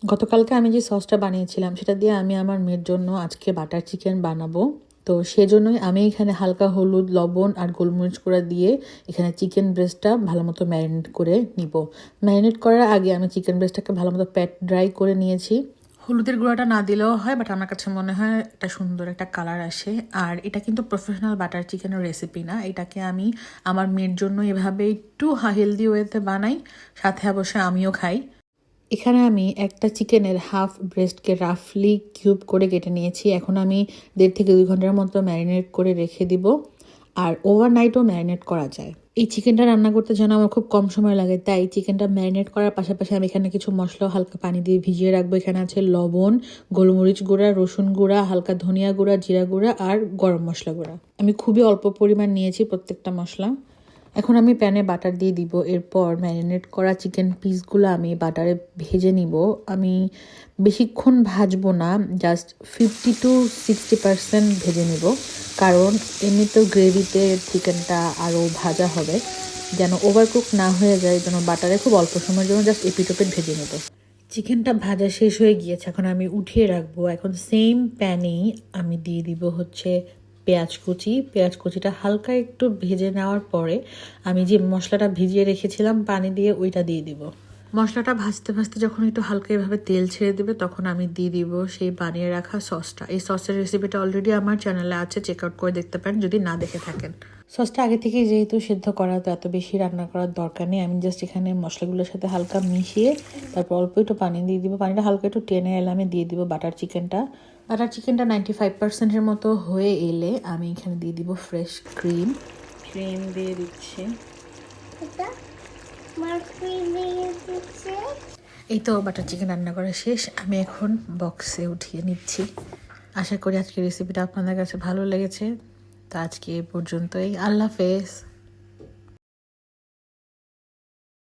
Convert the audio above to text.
গতকালকে আমি যে সসটা বানিয়েছিলাম সেটা দিয়ে আমি আমার মেয়ের জন্য আজকে বাটার চিকেন বানাবো। তো সেজন্যই আমি এখানে হালকা হলুদ, লবণ আর গোলমরিচ গুঁড়া দিয়ে এখানে চিকেন ব্রেস্টটা ভালো মতো ম্যারিনেট করে নিব। ম্যারিনেট করার আগে আমি চিকেন ব্রেস্টটাকে ভালো মতো প্যাট ড্রাই করে নিয়েছি। হলুদের গুঁড়াটা না দিলেও হয়, বাট আমার কাছে মনে হয় একটা সুন্দর একটা কালার আসে। আর এটা কিন্তু প্রফেশনাল বাটার চিকেনের রেসিপি না, এটাকে আমি আমার মেয়ের জন্য এভাবে একটু হেলদি ওয়েতে বানাই, সাথে অবশ্যই আমিও খাই। এখানে আমি একটা চিকেনের হাফ ব্রেস্টকে রাফলি কিউব করে কেটে নিয়েছি। এখন আমি 1.5 থেকে 2 ঘন্টার মতো ম্যারিনেট করে রেখে দিব। আর ওভারনাইটও ম্যারিনেট করা যায়। এই চিকেনটা রান্না করতে যেন আমার খুব কম সময় লাগে, তাই চিকেনটা ম্যারিনেট করার পাশাপাশি আমি এখানে কিছু মশলা হালকা পানি দিয়ে ভিজিয়ে রাখবো। এখানে আছে লবণ, গোলমরিচ গুঁড়া, রসুন গুঁড়া, হালকা ধনিয়া গুঁড়া, জিরা গুঁড়া আর গরম মশলা গুঁড়া। আমি খুবই অল্প পরিমাণ নিয়েছি প্রত্যেকটা মশলা। এখন আমি প্যানে বাটার দিয়ে দিব। এরপর ম্যারিনেট করা চিকেন পিসগুলো আমি বাটারে ভেজে নিব। আমি বেশিক্ষণ ভাজবো না, জাস্ট 50 to 60% ভেজে নিব, কারণ এমনিতেও গ্রেভিতে চিকেনটা আরও ভাজা হবে, যেন ওভারকুক না হয়ে যায়, যেন বাটারে খুব অল্প সময়ের জন্য জাস্ট এপিটোপিট ভেজে নেব। চিকেনটা ভাজা শেষ হয়ে গিয়েছে, এখন আমি উঠিয়ে রাখবো। এখন সেম প্যানেই আমি দিয়ে দিব হচ্ছে পেঁয়াজ কুচি। পেঁয়াজ কুচিটা হালকা একটু ভেজে নেওয়ার পরে আমি যে মশলাটা ভিজিয়ে রেখেছিলাম পানি দিয়ে ওইটা দিয়ে দিব। মশলাটা ভাজতে ভাজতে যখন একটু হালকা এভাবে তেল ছেড়ে দেবে তখন আমি দিয়ে দিব সেই বানিয়ে রাখা সসটা। এই সসের রেসিপিটা অলরেডি আমার চ্যানেলে আছে, চেক আউট করে দেখতে পারেন যদি না দেখে থাকেন। সসটা আগে থেকে যেহেতু সিদ্ধ করা, তো এত বেশি রান্না করার দরকার নেই। আমি জাস্ট এখানে মশলাগুলোর সাথে হালকা মিশিয়ে তারপর অল্প একটু পানি দিয়ে দিব। পানিটা হালকা একটু টেনে এলে আমি দিয়ে দিব বাটার চিকেনটা। বাটার চিকেনটা 95%-এর মতো হয়ে এলে আমি এখানে দিয়ে দিব ফ্রেশ ক্রিম। ক্রিম দিয়ে দিচ্ছি। এই তো বাটার চিকেন রান্না করা শেষ। আমি এখন বক্সে উঠিয়ে নিচ্ছি। আশা করি আজকের রেসিপিটা আপনাদের কাছে ভালো লেগেছে। তো আজকে এই পর্যন্তই। আল্লাহ হাফেজ।